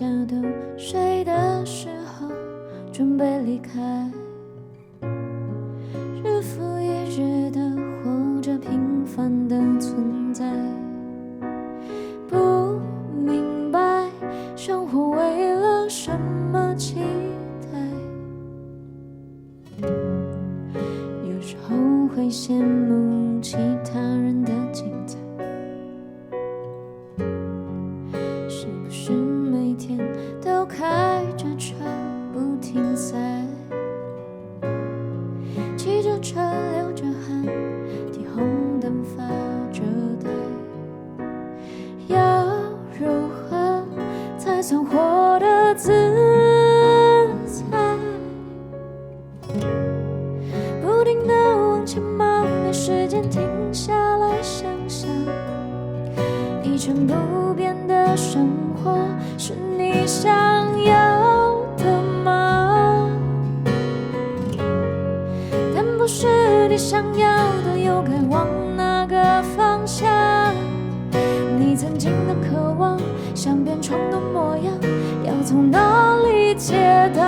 家都睡的时候，准备离开。日复一日的活着平凡的存在，不明白生活为了什么期待。有时候会羡慕其他人的精彩，是不是每天都开着车不停塞，骑着车流着汗，替红灯发着呆。要如何才算活得自在？不停地往前忙，没时间停下来想想，一成不变的生活是你想要的吗？但不是你想要的，又该往哪个方向？你曾经的渴望，像变成的模样，要从哪里解答？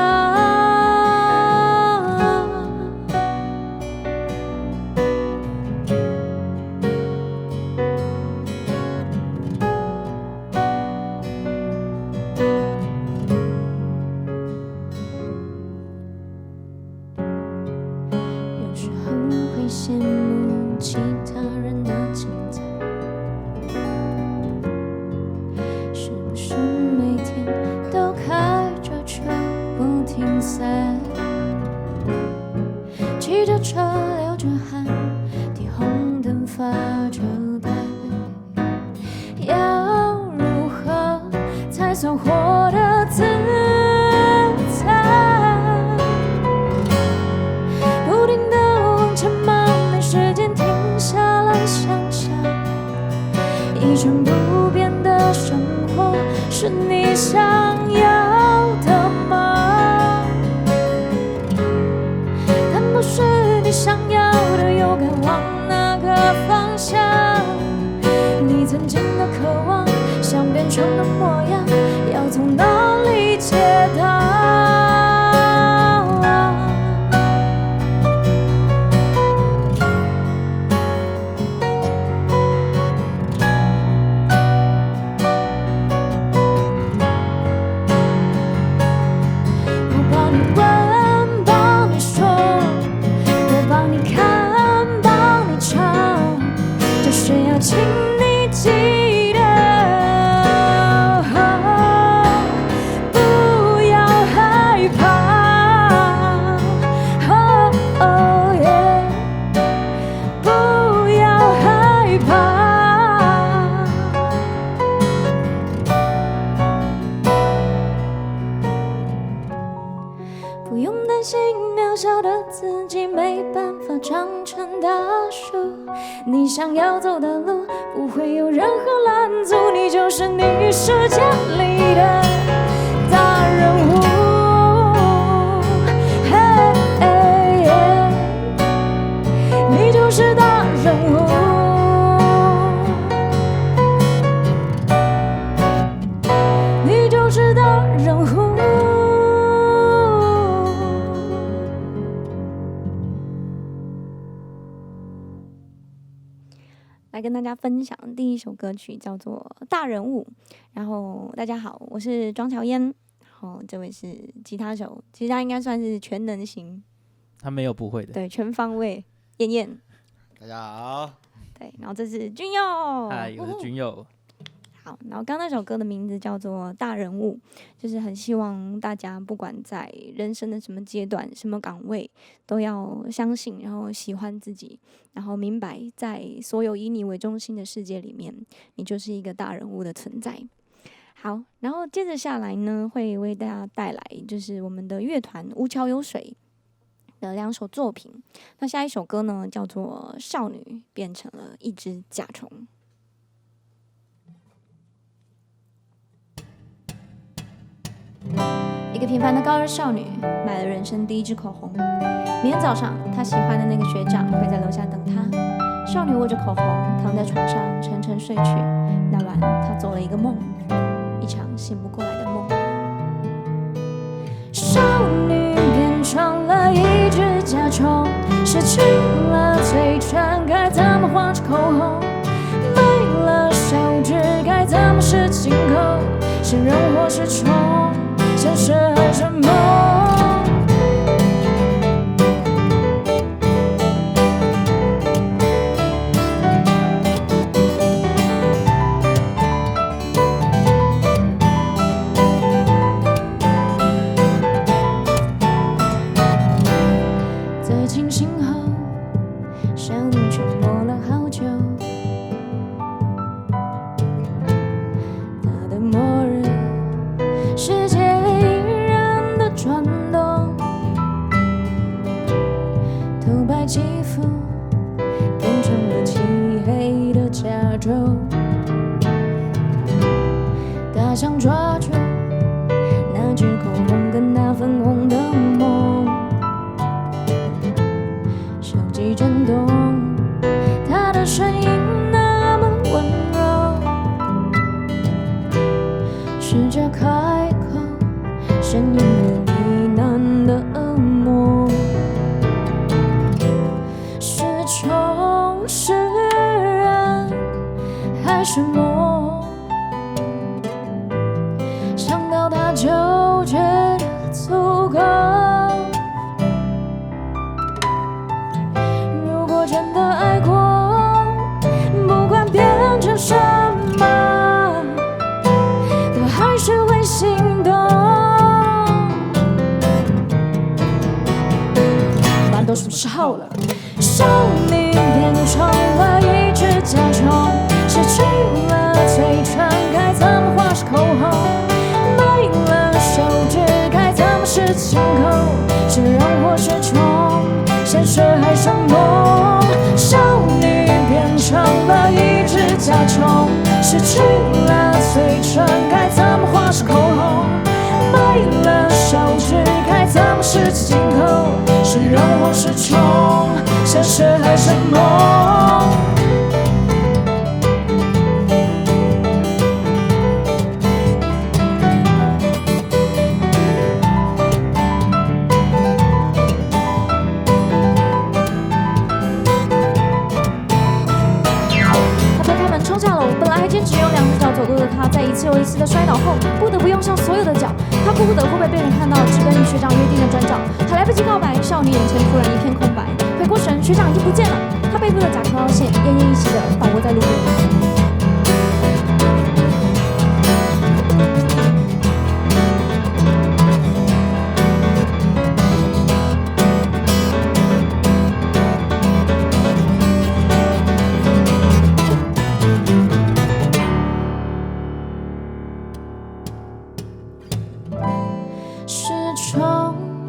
有时候会羡慕其他人的精彩，是不是每天都开着车不停塞，骑着车流着汗，替红灯发着呆。要如何才算活得自在？不停地往前忙，没时间停下来想想，一成不变的生活是你想要的吗？但不是你想要的，又该往哪个方向？你曾经的渴望，像变成的模样，要从哪里解答？我帮你问，帮你说，我帮你看，帮你唱，就是要请你记得，不要害怕，不要害怕。不用担心渺小的自己没办法长成大树，你想要走的路不会有任何拦阻，你就是你世界里的大人物。你就是大人物，你就是大人物。来跟大家分享第一首歌曲叫做《大人物》，然后大家好，我是庄乔嫣，然后这位是吉他手，其实他应该算是全能型，他没有不会的。对，全方位，燕燕，大家好，对，然后这是君佑，嗨，我是君佑。好，然后刚那首歌的名字叫做《大人物》，就是很希望大家不管在人生的什么阶段、什么岗位，都要相信，然后喜欢自己，然后明白，在所有以你为中心的世界里面，你就是一个大人物的存在。好，然后接着下来呢，会为大家带来就是我们的乐团无桥有水的2首作品。那下一首歌呢，叫做《少女变成了一只甲虫》。一个平凡的高二少女买了人生第一支口红，明天早上她喜欢的那个学长会在楼下等她。少女握着口红躺在床上沉沉睡去。那晚她做了一个梦，一场醒不过来的梦。失去了嘴唇，该怎么画出口红？没了手指，该怎么是今后？是人或是虫，现实还是梦？在清醒后，想你沉默了好久。他的末日，世界依然的转动，头白肌肤变成了漆黑的加州。他想抓住那支口红跟那粉红的梦。手机震动，他的声音那么温柔，试着开口，声音里呢喃的恶魔，是虫是人还是梦？想到他就觉得足够。真的爱过，不管变成什么，都还是会心动。那都什么时候了？少女变成了一只甲虫，失去了嘴唇，该怎么画出口红？没了手指，该怎么是今后？是人或是虫，现实还是梦？少女变成了一只甲虫，失去了嘴唇，该怎么画出口红？没了手指，该怎么是今后？是人或是虫，现实还是梦？冲下楼，本来还坚持用2只脚走路的他，在一次又一次的摔倒后，不得不用上所有的脚。他顾不得会不会被人看到，只跟与学长约定的转角。还来不及告白，少女眼前突然一片空白。回过神，学长已经不见了。他背部的假条腰线奄奄一息的倒卧在路边。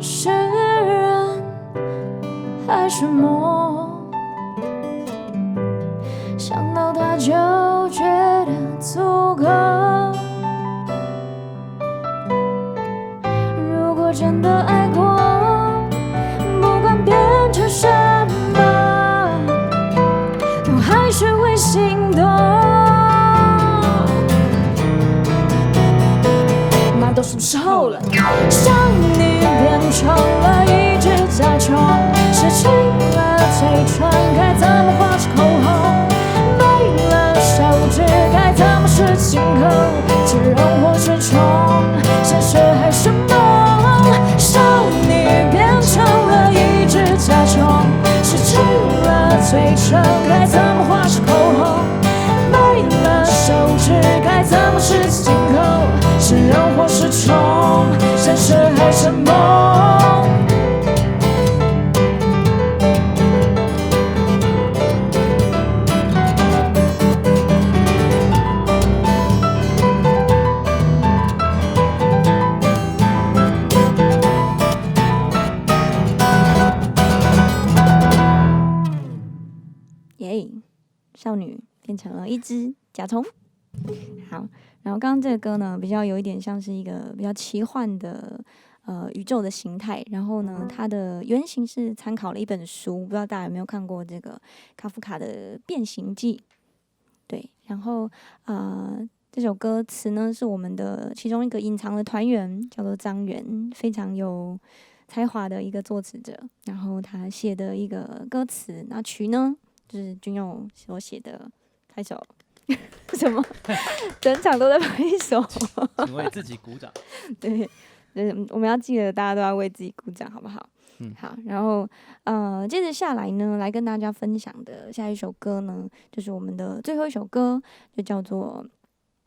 是人还是梦？想到他就觉得足够。如果真的爱过，不管变成什么，都还是会心动。那都什么时候了？少女变成了一只甲虫，失去了嘴唇，该怎么画出口红？没了手指，该怎么是今后？是人或是虫，现实还是梦？少女变成了一只甲虫，失去了嘴唇，该怎么画出口红？没了手指，该怎么是今后？是人或是虫，现实还是梦？耶！少女变成了一只甲虫。好，然后刚刚这个歌呢，比较有一点像是一个比较奇幻的宇宙的形态。然后呢，它的原型是参考了一本书，不知道大家有没有看过这个卡夫卡的《变形记》。对，然后这首歌词呢是我们的其中一个隐藏的团员，叫做张元，非常有才华的一个作词者，然后他写的一个歌词，那曲呢就是君佑所写的。拍手，什么？整场都在拍手，请为自己鼓掌。对，我们要记得大家都要为自己鼓掌，好不好？好，然后接着下来呢，来跟大家分享的下一首歌呢，就是我们的最后一首歌，就叫做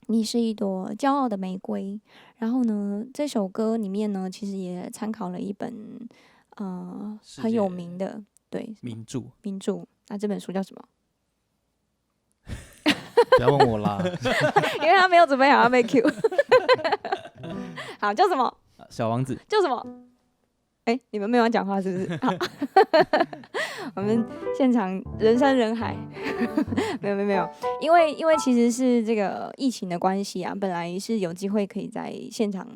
你是一朵骄傲的玫瑰。然后呢，这首歌里面呢，其实也参考了一本很有名的名著。那这本书叫什么？不要问我啦，因为他没有准备好要被 Q。好，叫什么？小王子。叫什么？你们没有要讲话是不是？好，我们现场人山人海。没有，因为其实是这个疫情的关系啊，本来是有机会可以在现场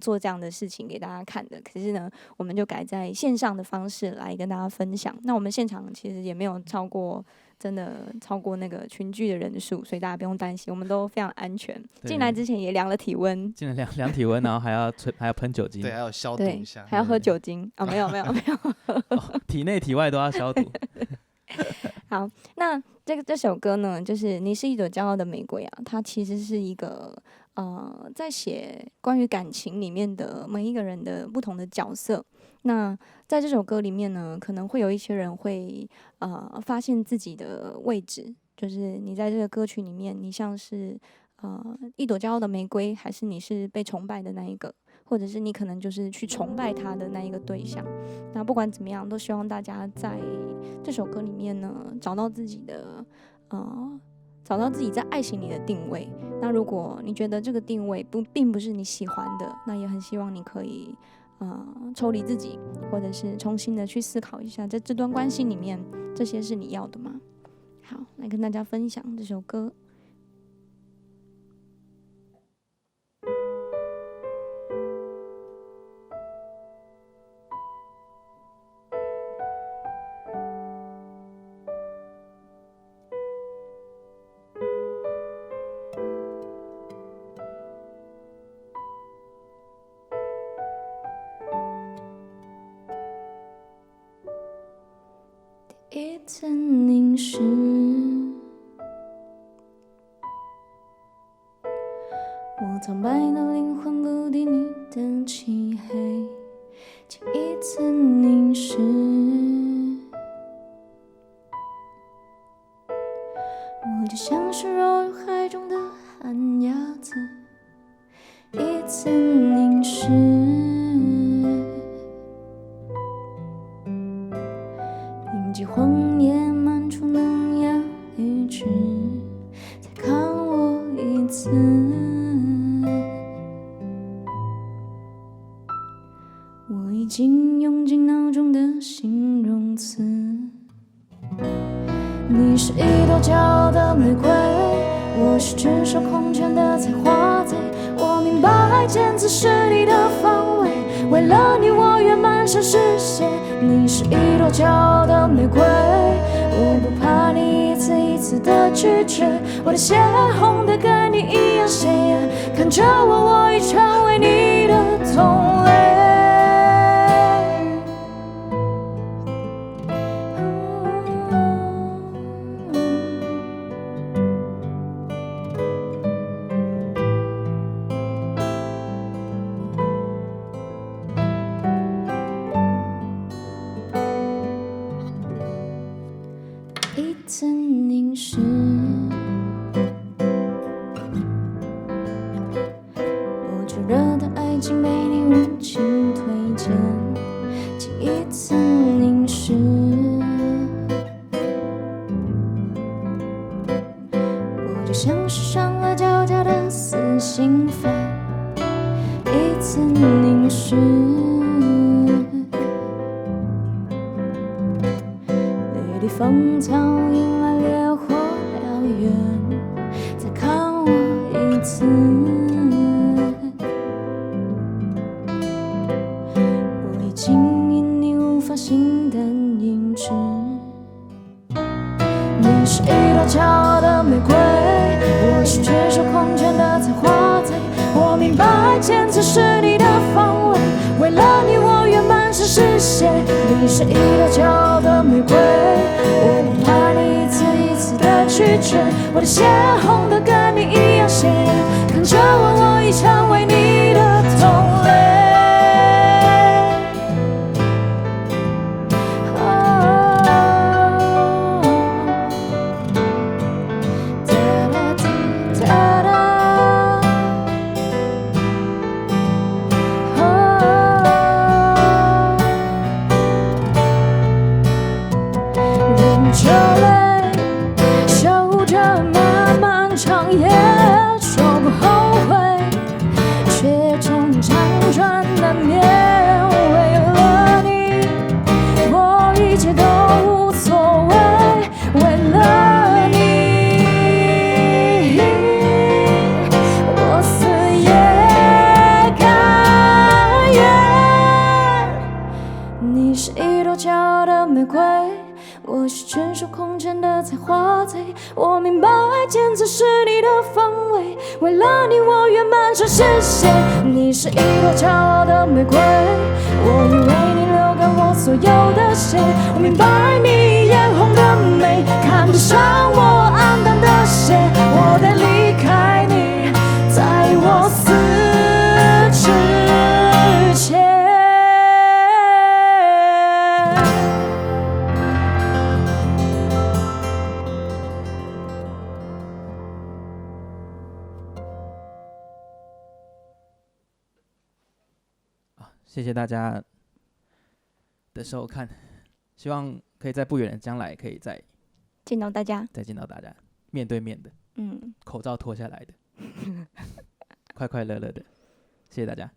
做这样的事情给大家看的，可是呢，我们就改在线上的方式来跟大家分享。那我们现场其实也没有真的超过那个群聚的人数，所以大家不用担心，我们都非常安全。进来之前也量了体温，量体温，然后还要喷酒精，对，还要消毒一下，还要喝酒精没有，体内体外都要消毒。好，那这首歌呢，就是你是一朵骄傲的玫瑰啊，它其实是一个在写关于感情里面的每一个人的不同的角色。那在这首歌里面呢，可能会有一些人会发现自己的位置，就是你在这个歌曲里面，你像是一朵骄傲的玫瑰，还是你是被崇拜的那一个，或者是你可能就是去崇拜他的那一个对象。那不管怎么样，都希望大家在这首歌里面呢，找到自己在爱情里的定位。那如果你觉得这个定位并不是你喜欢的，那也很希望你可以抽离自己，或者是重新的去思考一下，在这段关系里面，这些是你要的吗？好，来跟大家分享这首歌。一次凝视，我苍白的灵魂不敌你的漆黑。第一次凝视，我就像是落入海中的旱鸭子。一次凝视，谎言满出能量一直再看我一次。我已经用尽脑中的形容词。你是一朵骄傲的玫瑰，我是炙手空拳的采花贼。我明白剑刺是你的防卫，为了你我愿满身是血。你是一朵骄傲的玫瑰，我不怕你一次一次的拒绝。我的血红得跟你一样鲜艳，看着我已成为你的同类。一次凝视，我炙热的爱情被你无情推荐。第一次凝视，我就像是上了脚架的死刑犯。一次凝视，风草引来烈火燎原，再看我一次。我已经因你无法形单影只。你是一朵骄傲的玫瑰，我是炙手空拳的采花贼。我明白剑刺是你的防卫，为了你我愿满是一朵骄傲的玫瑰，我不怕你一次一次的拒绝，我的血红的跟你一样鲜艳，看着我已成为你的同类。着泪，守着漫漫长夜，说不后悔，却终辗转难眠。为了你，我一切都无所谓。为了你，我死也甘愿。你是一朵骄傲的玫瑰，我是全手空间的采花贼，我明白坚持是你的风味，为了你我愿满身是血。你是一朵骄傲的玫瑰，我愿为你流干我所有的血。我明白你眼红的美，看不上我黯淡的血。我得离开你，在我死之前。谢谢大家的收看，希望可以在不远的将来可以再见到大家，见到大家，面对面的，口罩脱下来的，快快乐乐的，谢谢大家。